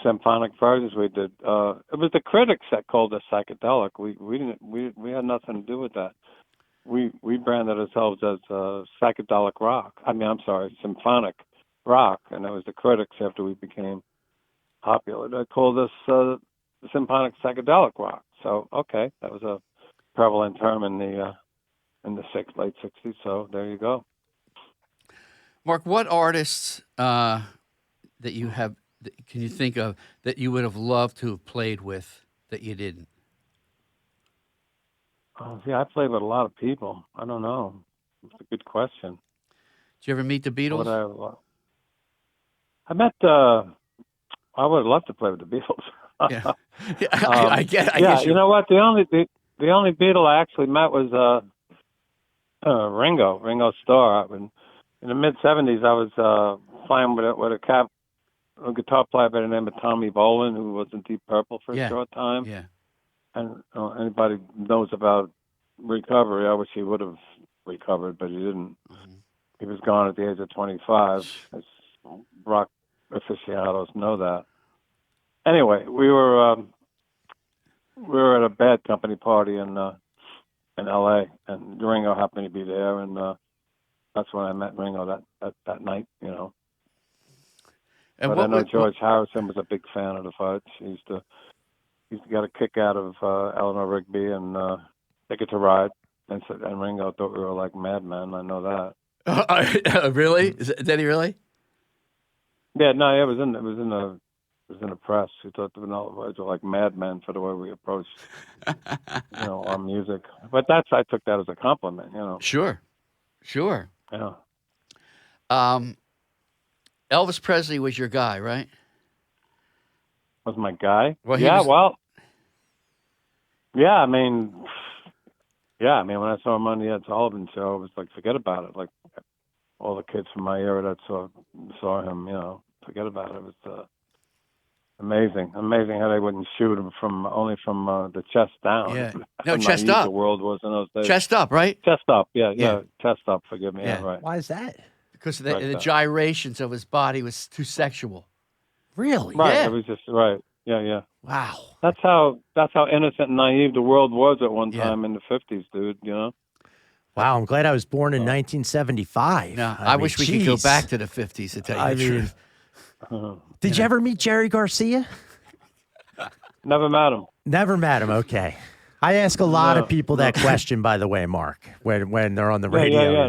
symphonic versions we did. It was the critics that called us psychedelic. We had nothing to do with that. We branded ourselves as psychedelic rock. Symphonic rock, and it was the critics after we became popular that called us symphonic psychedelic rock. So okay, that was a prevalent term in the late 60s. So there you go. Mark, what artists that you have can you think of that you would have loved to have played with that you didn't? Oh, yeah, I played with a lot of people. I don't know. It's a good question. Did you ever meet the Beatles? I met. I would have loved to play with the Beatles. Yeah, I get. You know what? The only Beatle I actually met was Ringo Starr. In the mid '70s, I was playing with a guitar player by the name of Tommy Bolin, who was in Deep Purple for a short time. Yeah. And anybody knows about recovery, I wish he would have recovered, but he didn't. Mm-hmm. He was gone at the age of 25. As rock aficionados know that. Anyway, we were at a Bad Company party in L.A. and Ringo happened to be there, and that's when I met Ringo that night, you know. And but I know George Harrison was a big fan of the Fudge. He used to get a kick out of Eleanor Rigby and Ticket to Ride, and Ringo thought we were like madmen. I know that. Really? Did he really? Yeah, no, it was in the press. He thought the Vanilla Fudge were like madmen for the way we approached, our music. But I took that as a compliment, you know. Sure. Yeah. Elvis Presley was your guy, right? Was my guy? Well, when I saw him on the Ed Sullivan show, it was like, forget about it. Like all the kids from my era that saw him, you know, forget about it. It was amazing how they wouldn't shoot him from the chest down. Yeah, no, chest up. The world was in those days. Chest up, right? Chest up, yeah, chest up. Forgive me, yeah, right. Why is that? Because the gyrations of his body was too sexual. Really? Right. Yeah. It was just right. Yeah. Wow. That's how innocent and naive the world was at one time in the 50s, dude, you know? Wow, I'm glad I was born in 1975. No, I wish we could go back to the 50s to tell you the truth. Did you ever meet Jerry Garcia? Never met him. Never met him, okay. I ask a lot of people that question, by the way, Mark, when they're on the radio. Yeah.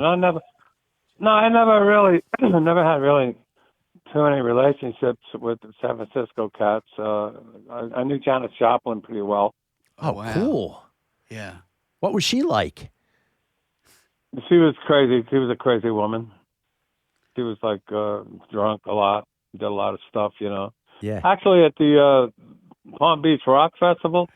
I never really, never had really too many relationships with the San Francisco cats. I knew Janis Joplin pretty well. Oh, wow. Cool. Yeah. What was she like? She was crazy. She was a crazy woman. She was like drunk a lot, did a lot of stuff, you know. Yeah. Actually, at the Palm Beach Rock Festival,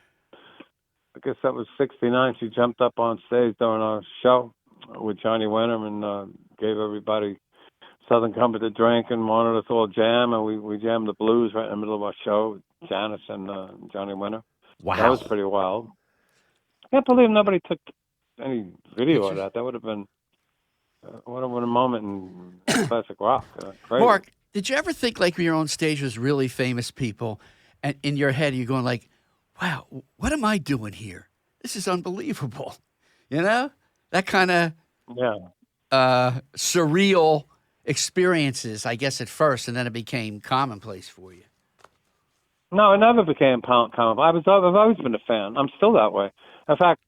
I guess that was '69. She jumped up on stage during our show with Johnny Winter and gave everybody Southern Comfort to drink and wanted us all jam, and we jammed the blues right in the middle of our show with Janice and Johnny Winter. Wow. That was pretty wild. I can't believe nobody took any video of that. That would have been a moment in classic rock. Crazy. Mark, did you ever think like you're on stage with really famous people, and in your head you're going like, wow, what am I doing here? This is unbelievable. You know? That kind of... Yeah. surreal experiences, I guess, at first, and then it became commonplace for you. No, it never became common. I've always been a fan. I'm still that way. In fact,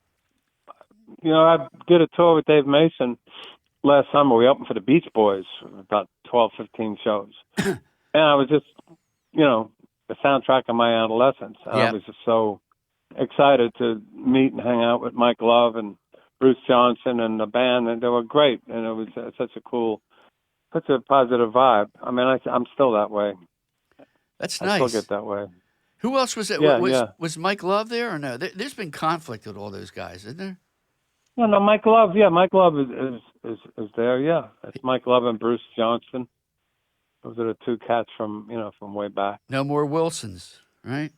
I did a tour with Dave Mason last summer. We opened for the Beach Boys, about 12, 15 shows. And I was just, the soundtrack of my adolescence. And I was just so excited to meet and hang out with Mike Love and Bruce Johnson and the band, and they were great. And it was such a positive vibe. I mean, I'm still that way. That's I nice. still get that way. Who else was it? Yeah, Was Mike Love there or no? There's been conflict with all those guys, isn't there? Well, no, Mike Love. Yeah, Mike Love is there. Yeah, it's Mike Love and Bruce Johnson. Those are the two cats from way back. No more Wilsons, right?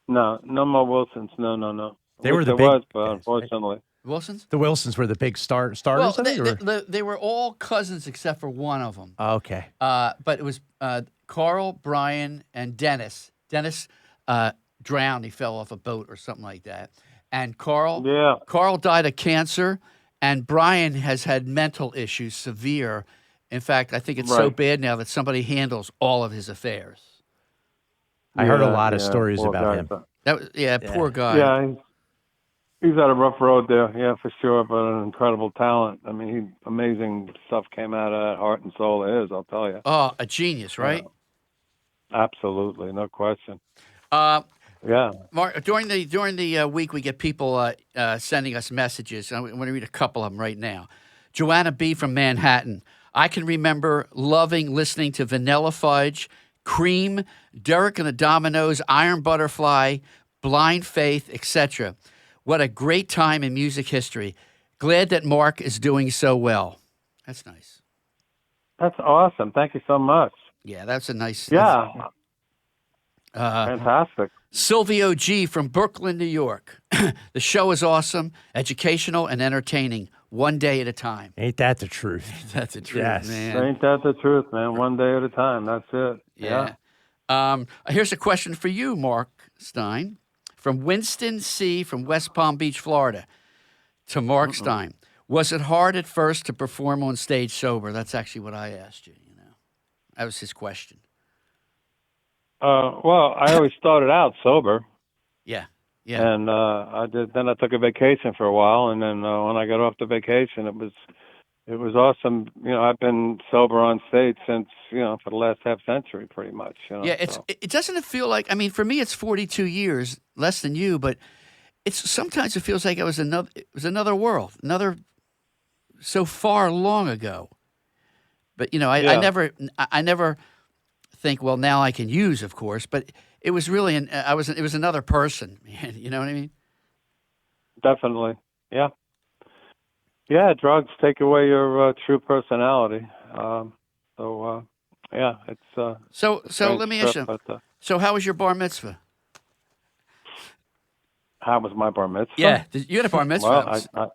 No more Wilsons. No. They were the there big. was, but unfortunately, Wilsons? The Wilsons were the big starters Well, of it? Or? they were all cousins except for one of them. Okay. But it was Carl, Brian, and Dennis. Dennis drowned. He fell off a boat or something like that. And Carl died of cancer, and Brian has had mental issues, severe. In fact, I think it's so bad now that somebody handles all of his affairs. I heard a lot of stories poor about guy. him. Poor guy. Yeah, he's had a rough road there. Yeah, for sure, but an incredible talent. I mean, amazing stuff came out of that heart and soul of his, I'll tell you. Oh, a genius, right? Yeah. Absolutely, no question. Yeah, Mark. During the week, we get people sending us messages. I'm going to read a couple of them right now. Joanna B. from Manhattan. I can remember loving listening to Vanilla Fudge, Cream, Derek and the Dominoes, Iron Butterfly, Blind Faith, etc. What a great time in music history. Glad that Mark is doing so well. That's nice. That's awesome. Thank you so much. Yeah, that's a nice. Yeah. Fantastic. Silvio G. from Brooklyn, New York. The show is awesome, educational, and entertaining. One day at a time. Ain't that the truth? That's the truth, man. Ain't that the truth, man? One day at a time. That's it. Yeah. Here's a question for you, Mark Stein, from Winston C. from West Palm Beach, Florida, to Mark Stein. Was it hard at first to perform on stage sober? That's actually what I asked you. That was his question. Well, I always started out sober. Yeah. And I did. Then I took a vacation for a while, and then when I got off the vacation, it was awesome. I've been sober on stage since for the last half century, pretty much. Yeah, it doesn't feel like. I mean, for me, it's 42 years, less than you, but sometimes it feels like it was another world, so far long ago. But I never think, well, now I can use, of course, but. It was really it was another person, man. You know what I mean? Definitely, yeah. Yeah, drugs take away your true personality. Yeah, it's. So let me ask you. So how was your bar mitzvah? How was my bar mitzvah? Yeah, you had a bar mitzvah. Well,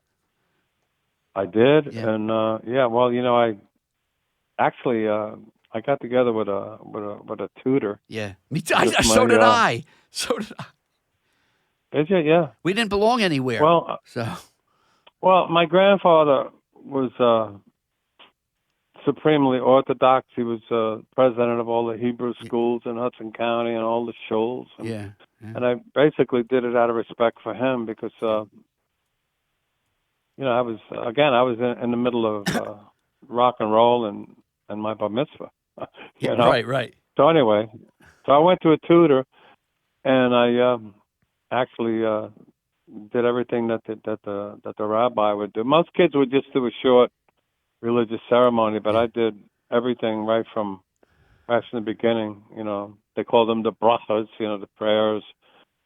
I did, Yeah. and well, I actually. I got together with a tutor. Yeah, me too. So did I. Did you? Yeah. We didn't belong anywhere. Well, my grandfather was supremely Orthodox. He was president of all the Hebrew schools in Hudson County and all the shuls. And I basically did it out of respect for him because, I was in the middle of rock and roll and my bar mitzvah. Right. So anyway, I went to a tutor, and I actually did everything that the rabbi would do. Most kids would just do a short religious ceremony, but I did everything right from the beginning. They called them the brachas, the prayers,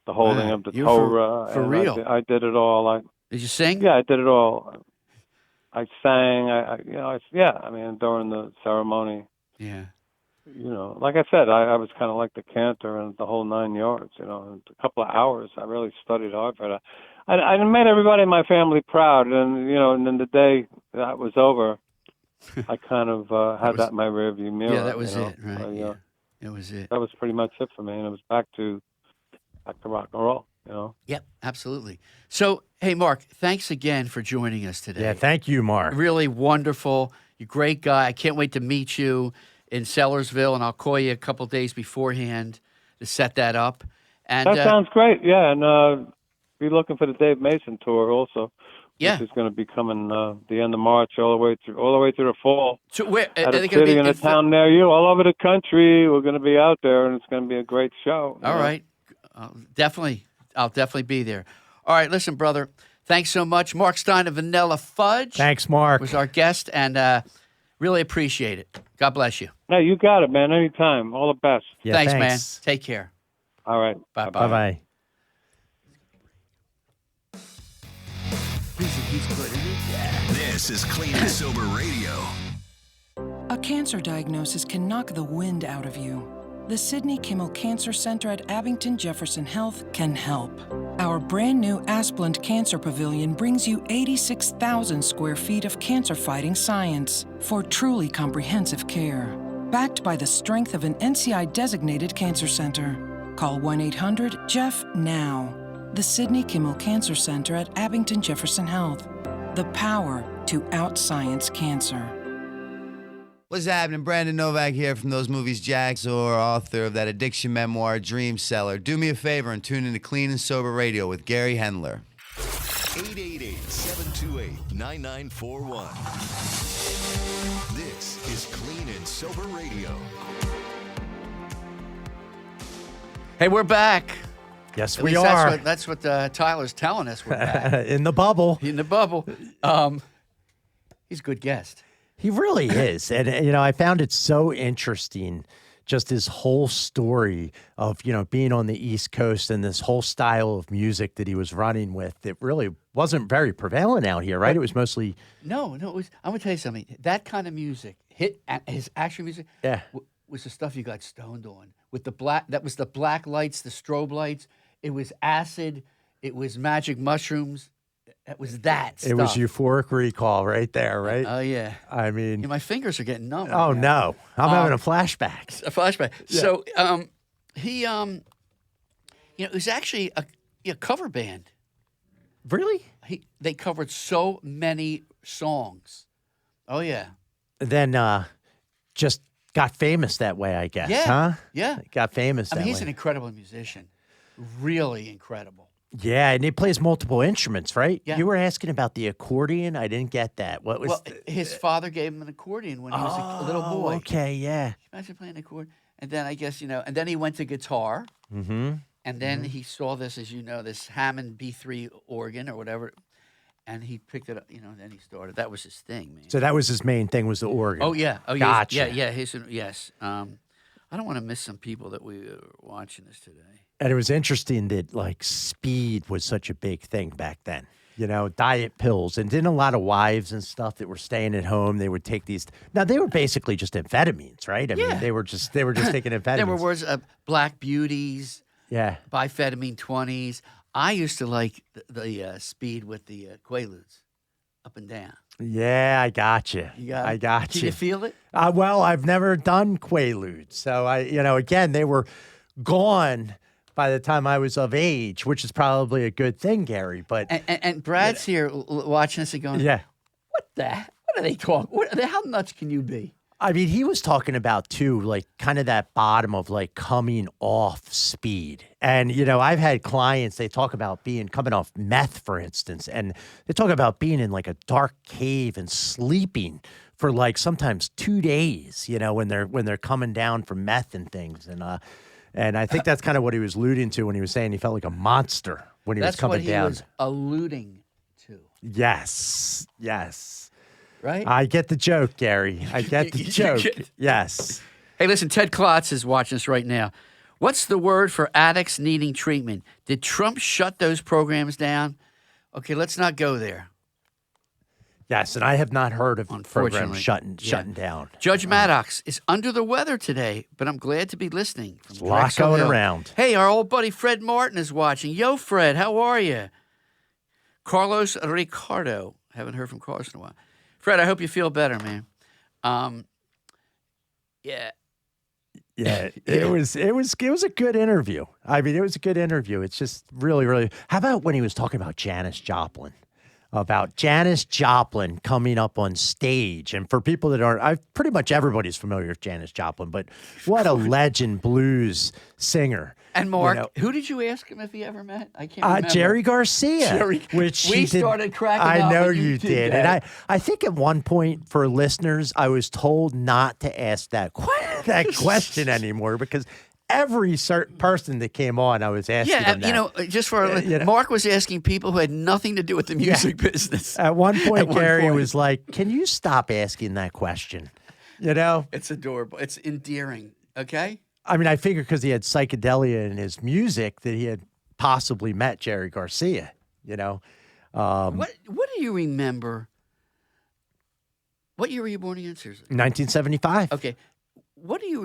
the holding of the Torah. For real? I did it all. Did you sing? Yeah, I did it all. I sang. During the ceremony. Yeah. Like I said, I was kind of like the cantor and the whole 9 yards. In a couple of hours, I really studied hard for that. I made everybody in my family proud, and then the day that was over, I kind of had that in my rearview mirror. Yeah, that was it, right? That was it. That was pretty much it for me, and it was back to rock and roll. You know. Yep, absolutely. So, hey, Mark, thanks again for joining us today. Yeah, thank you, Mark. Really wonderful. You're a great guy. I can't wait to meet you in Sellersville, and I'll call you a couple days beforehand to set that up. And That sounds great. Yeah, and be looking for the Dave Mason tour also, yeah. which is going to be coming the end of March all the way through the fall. So where At are a they gonna city be in a town near you, all over the country. We're going to be out there, and it's going to be a great show. All right, definitely. I'll definitely be there. All right, listen, brother. Thanks so much, Mark Stein of Vanilla Fudge. Thanks, Mark. Was our guest, and really appreciate it. God bless you. Hey, you got it, man. Anytime. All the best. Yeah, thanks, man. Take care. All right. Bye, Bye-bye. He's good, isn't he? This is Clean and Sober Radio. A cancer diagnosis can knock the wind out of you. The Sidney Kimmel Cancer Center at Abington Jefferson Health can help. Our brand new Asplund Cancer Pavilion brings you 86,000 square feet of cancer-fighting science for truly comprehensive care. Backed by the strength of an NCI-designated cancer center. Call 1-800-JEFF now. The Sidney Kimmel Cancer Center at Abington Jefferson Health. The power to out-science cancer. What's happening? Brandon Novak here from Those Movies Jacks, or author of that addiction memoir, Dream Seller. Do me a favor and tune into Clean and Sober Radio with Gary Hendler. 888-728-9941. This is Clean and Sober Radio. Hey, we're back. Yes, At we least are. That's what Tyler's telling us. We're back. In the bubble. In the bubble. He's a good guest. He really is. And, I found it so interesting, just his whole story of, being on the East Coast and this whole style of music that he was running with. It really wasn't very prevalent out here, right? It was mostly. No, it was. I'm going to tell you something. That kind of music, his action music, Yeah. was the stuff you got stoned on. With the black, that was the black lights, the strobe lights. It was acid. It was magic mushrooms. It was that stuff. It was euphoric recall right there, right? Oh, yeah. I mean. Yeah, my fingers are getting numb. Oh, right now. no. I'm having a flashback. A flashback. Yeah. So he, it was actually a cover band. Really? They covered so many songs. Oh, yeah. Then just got famous that way, I guess, Yeah. huh? Yeah. Got famous that I mean, he's way. an incredible musician. Really incredible. Yeah, and he plays multiple instruments, right? Yeah. You were asking about the accordion. I didn't get that. What was? Well, his father gave him an accordion when he was a little boy. Okay, yeah. Imagine playing an accordion. And then I guess, and then he went to guitar. Mm-hmm. And then he saw this, as you know, this Hammond B3 organ or whatever. And he picked it up, and then he started. That was his thing, man. So that was his main thing, was the organ. Oh, yeah. Oh, Gotcha. Yeah. Yes. I don't want to miss some people that we were watching this today. And it was interesting that, speed was such a big thing back then. Diet pills. And didn't a lot of wives and stuff that were staying at home, they would take these. Now, they were basically just amphetamines, right? I mean, they were just taking amphetamines. There were words Black Beauties, Yeah. biphetamine 20s. I used to like the speed with the Quaaludes, up and down. Yeah, I got you. I got Did you. you feel it? Well, I've never done Quaaludes. So again, they were gone by the time I was of age, which is probably a good thing, Gary. But And Brad's here watching us and going, yeah, what are they talking? How nuts can you be? I mean, he was talking about too, kind of that bottom of coming off speed. And, I've had clients, they talk about coming off meth, for instance, and they talk about being in a dark cave and sleeping for sometimes 2 days, when they're coming down from meth and things. And I think that's kind of what he was alluding to when he was saying he felt like a monster when he was coming down. That's what he was alluding to. Yes. Right? I get the joke, Gary. I get the joke. Yes. Hey, listen, Ted Klotz is watching us right now. What's the word for addicts needing treatment? Did Trump shut those programs down? Okay, let's not go there. Yes, and I have not heard of programs Unfortunately. shutting down. Judge Maddox is under the weather today, but I'm glad to be listening. From A lot Drexel going Hill. around. Hey, our old buddy Fred Martin is watching. Yo, Fred, how are you? Carlos Ricardo. Haven't heard from Carlos in a while. Fred, I hope you feel better, man. Yeah. Yeah, it was a good interview. I mean, it was a good interview. It's just really, really. How about when he was talking about Janis Joplin? About Janis Joplin coming up on stage. And for people that aren't, pretty much everybody's familiar with Janis Joplin, but what a legend blues singer. And Mark, who did you ask him if he ever met? I can't remember. Jerry Garcia. Which we started cracking up. I know when you did. And I think at one point for listeners, I was told not to ask that question anymore because every certain person that came on, I was asking them that. Just for Mark was asking people who had nothing to do with the music business. At one point, Gary was like, "Can you stop asking that question?" It's adorable. It's endearing. Okay. I mean, I figured because he had psychedelia in his music that he had possibly met Jerry Garcia. What do you remember? What year were you born again, seriously? 1975. Okay. What do you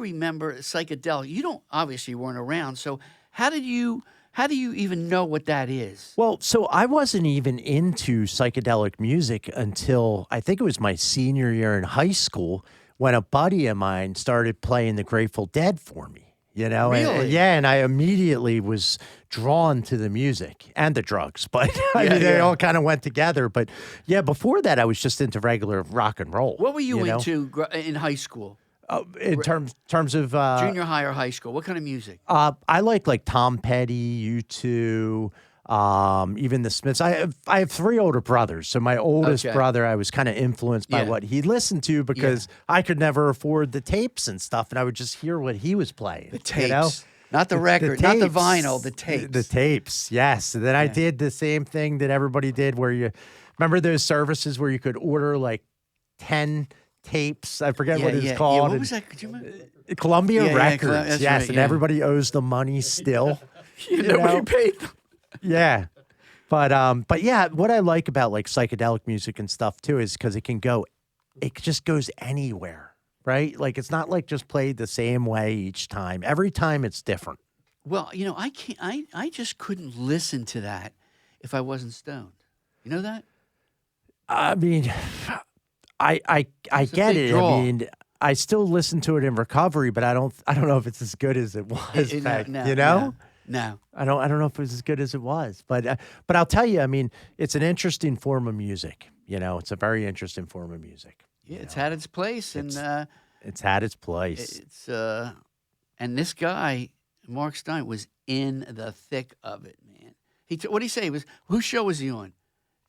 remember psychedelic? You don't obviously weren't around, so how do you even know what that is? Well, so I wasn't even into psychedelic music until I think it was my senior year in high school when a buddy of mine started playing the Grateful Dead for me. Really? And I immediately was drawn to the music and the drugs, but they all kind of went together. But yeah, before that, I was just into regular rock and roll. What were you into in high school? In terms of junior high or high school, what kind of music? I like Tom Petty, U2, even the Smiths. I have 3 older brothers, so my oldest brother, I was kind of influenced by what he listened to because I could never afford the tapes and stuff, and I would just hear what he was playing. The tapes, not the record, not the vinyl, the tapes. The tapes, yes. And then I did the same thing that everybody did, where you remember those services where you could order like 10 tapes. I forget what it's called. Yeah, what was that? Could you remember? Columbia Records. That's yes, right, and everybody owes the money still. Nobody paid them. Yeah. But yeah, what I like about like psychedelic music and stuff too is because it just goes anywhere, right? Like it's not like just played the same way each time. Every time it's different. Well, I just couldn't listen to that if I wasn't stoned. You know that? I mean, I get it. Draw. I mean, I still listen to it in recovery, but I don't know if it's as good as it was back. No. I don't know if it was as good as it was, but I'll tell you, I mean, it's an interesting form of music. It's a very interesting form of music. Yeah, it's had its place, and it's had its place. It's and this guy, Mark Stein, was in the thick of it, man. What did he say? Whose show was he on? Did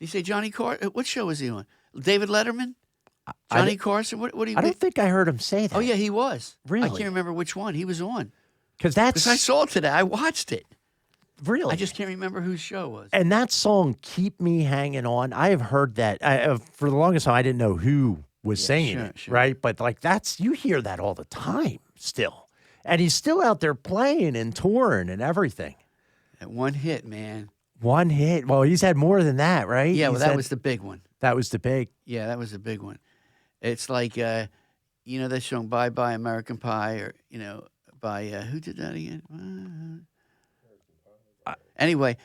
he say Johnny Carson? What show was he on? David Letterman? Johnny Carson? What do you? I don't think I heard him say that. Oh yeah, he was. Really? I can't remember which one he was on. Because I saw it today. I watched it. Really? I just can't remember whose show it was. And that song, Keep Me Hanging On, I have heard that. For the longest time, I didn't know who was singing it, right? But like you hear that all the time still. And he's still out there playing and touring and everything. That one hit, man. One hit. Well, he's had more than that, right? Yeah, that was the big one. That was the big. Yeah, that was the big one. It's like, that song Bye Bye American Pie or, by who did that again? Anyway,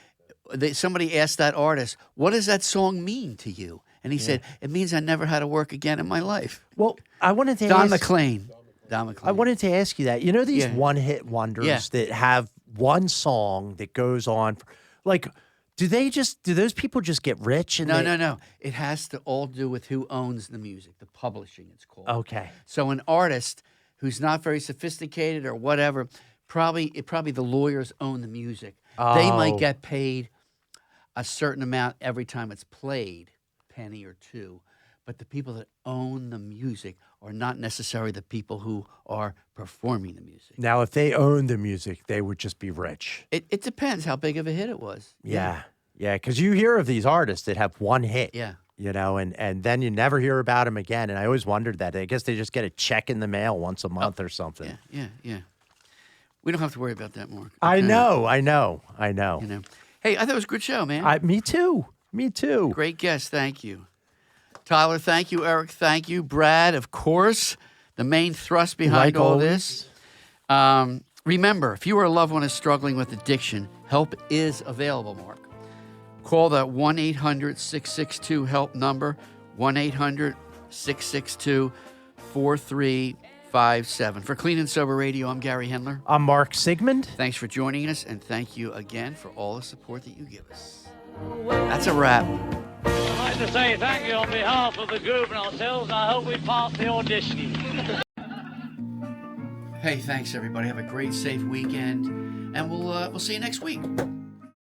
somebody asked that artist, what does that song mean to you? And he said, it means I never had to work again in my life. Well, I wanted to Don McLean. I wanted to ask you that. These one-hit wonders that have one song that goes on, do those people just get rich? And No. It has to all do with who owns the music, the publishing it's called. Okay. So an artist who's not very sophisticated or whatever, probably the lawyers own the music. Oh. They might get paid a certain amount every time it's played, penny or two. But the people that own the music are not necessarily the people who are performing the music. Now, if they owned the music, they would just be rich. It depends how big of a hit it was. Yeah, because you hear of these artists that have one hit. Yeah. And then you never hear about them again. And I always wondered that. I guess they just get a check in the mail once a month or something. Yeah. We don't have to worry about that, Mark. I know. Hey, I thought it was a good show, man. Me too. Great guest. Thank you. Tyler, thank you. Eric, thank you. Brad, of course, the main thrust behind all this. Remember, if you or a loved one is struggling with addiction, help is available, Mark. Call that 1-800-662-HELP number, 1-800-662-4345. 888-848-9257. For Clean and Sober Radio, I'm Gary Hendler. I'm Mark Sigmund. Thanks for joining us, and thank you again for all the support that you give us. That's a wrap. I'd like to say thank you on behalf of the group and ourselves, and I hope we pass the auditioning. Hey, thanks everybody. Have a great, safe weekend, and we'll see you next week.